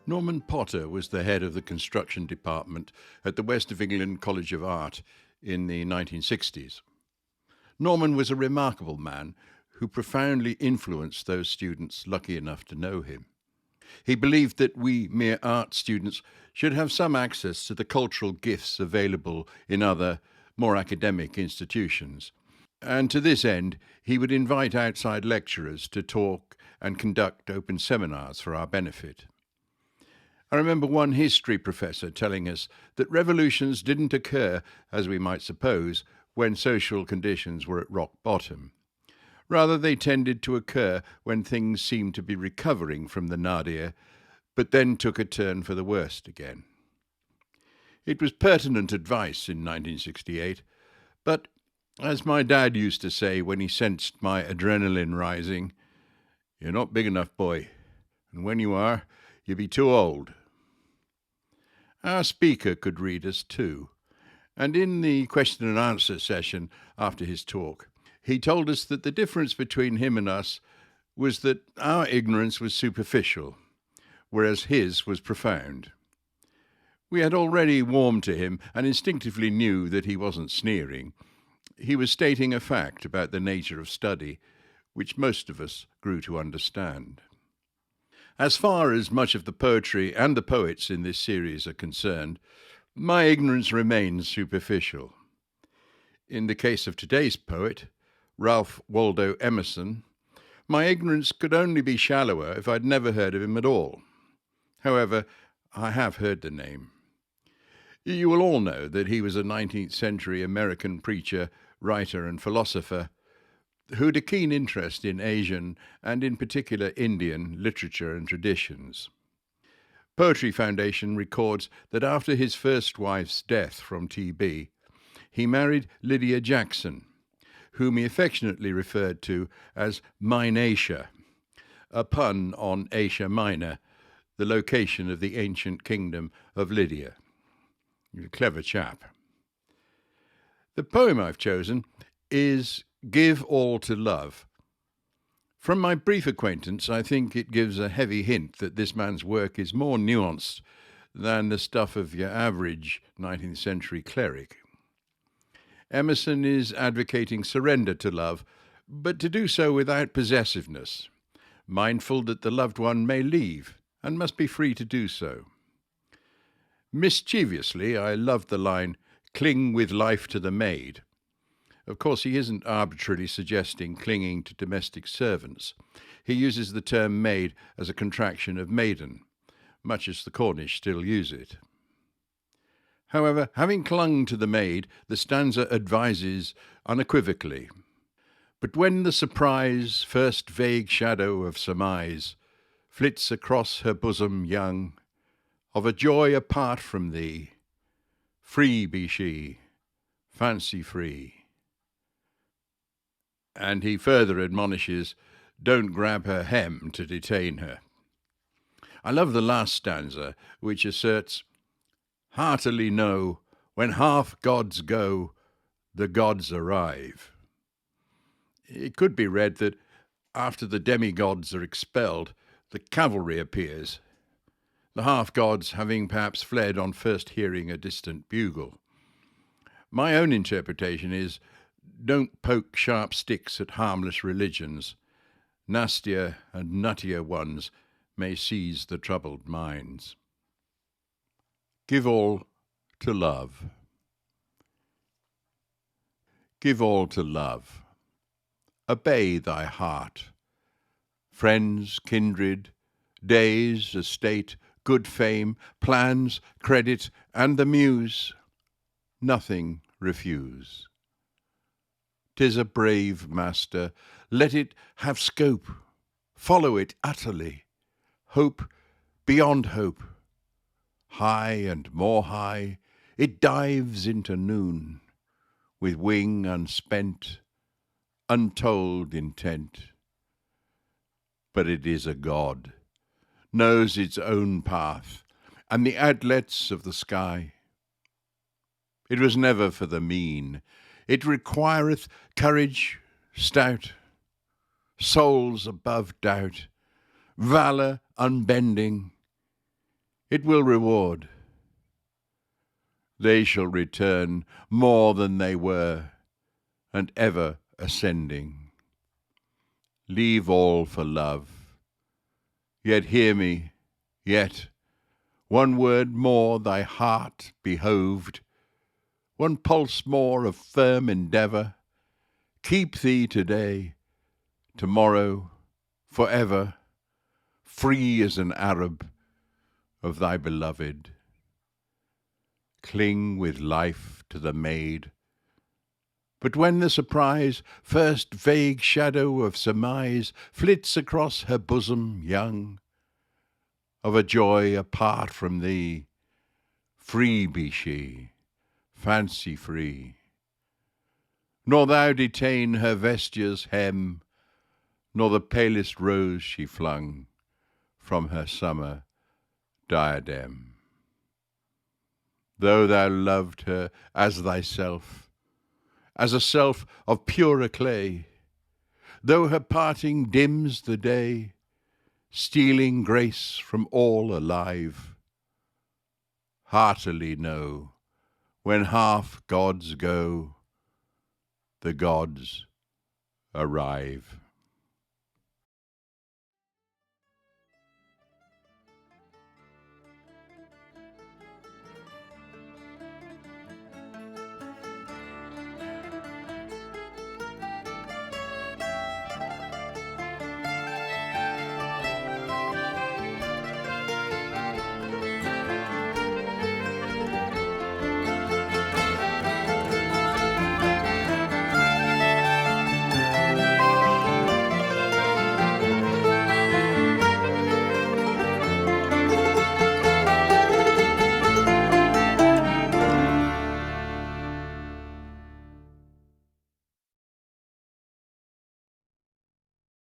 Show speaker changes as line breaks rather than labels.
Norman Potter was the head of the construction department at the West of England College of Art in the 1960s. Norman was a remarkable man who profoundly influenced those students lucky enough to know him. He believed that we mere art students should have some access to the cultural gifts available in other, more academic institutions. And to this end, he would invite outside lecturers to talk and conduct open seminars for our benefit. I remember one history professor telling us that revolutions didn't occur, as we might suppose, when social conditions were at rock bottom. Rather, they tended to occur when things seemed to be recovering from the nadir, but then took a turn for the worst again. It was pertinent advice in 1968, but, as my dad used to say when he sensed my adrenaline rising, "You're not big enough, boy, and when you are, you'll be too old." Our speaker could read us too, and in the question and answer session after his talk, he told us that the difference between him and us was that our ignorance was superficial, whereas his was profound. We had already warmed to him and instinctively knew that he wasn't sneering. He was stating a fact about the nature of study, which most of us grew to understand. As far as much of the poetry and the poets in this series are concerned, my ignorance remains superficial. In the case of today's poet, Ralph Waldo Emerson, my ignorance could only be shallower if I'd never heard of him at all. However, I have heard the name. You will all know that he was a 19th century American preacher, writer and philosopher who had a keen interest in Asian, and in particular Indian, literature and traditions. Poetry Foundation records that after his first wife's death from TB, he married Lydia Jackson, whom he affectionately referred to as Mine Asia, a pun on Asia Minor, the location of the ancient kingdom of Lydia. He's a clever chap. The poem I've chosen is Give All to Love. From my brief acquaintance, I think it gives a heavy hint that this man's work is more nuanced than the stuff of your average 19th century cleric. Emerson is advocating surrender to love, but to do so without possessiveness, mindful that the loved one may leave and must be free to do so. Mischievously, I love the line, "Cling with life to the maid." Of course, he isn't arbitrarily suggesting clinging to domestic servants. He uses the term maid as a contraction of maiden, much as the Cornish still use it. However, having clung to the maid, the stanza advises unequivocally, "But when the surprise, first vague shadow of surmise, flits across her bosom young, of a joy apart from thee, free be she, fancy free." And he further admonishes, "Don't grab her hem to detain her." I love the last stanza, which asserts, "Heartily know, when half gods go, the gods arrive." It could be read that after the demigods are expelled, the cavalry appears, the half-gods having perhaps fled on first hearing a distant bugle. My own interpretation is, don't poke sharp sticks at harmless religions. Nastier and nuttier ones may seize the troubled minds. Give all to love. Give all to love. Obey thy heart. Friends, kindred, days, estate, good fame, plans, credit, and the Muse, nothing refuse. 'Tis a brave master, let it have scope, follow it utterly, hope beyond hope. High and more high, it dives into noon, with wing unspent, untold intent. But it is a god, knows its own path, and the outlets of the sky. It was never for the mean, it requireth courage stout, souls above doubt, valor unbending, it will reward. They shall return more than they were, and ever ascending. Leave all for love. Yet hear me, yet one word more thy heart behoved, one pulse more of firm endeavour. Keep thee today, tomorrow, forever, free as an Arab of thy beloved. Cling with life to the maid. But when the surprise, first vague shadow of surmise, flits across her bosom young, of a joy apart from thee, free be she, fancy free. Nor thou detain her vesture's hem, nor the palest rose she flung from her summer diadem. Though thou loved her as thyself, as a self of purer clay, though her parting dims the day, stealing grace from all alive, heartily know, when half gods go, the gods arrive.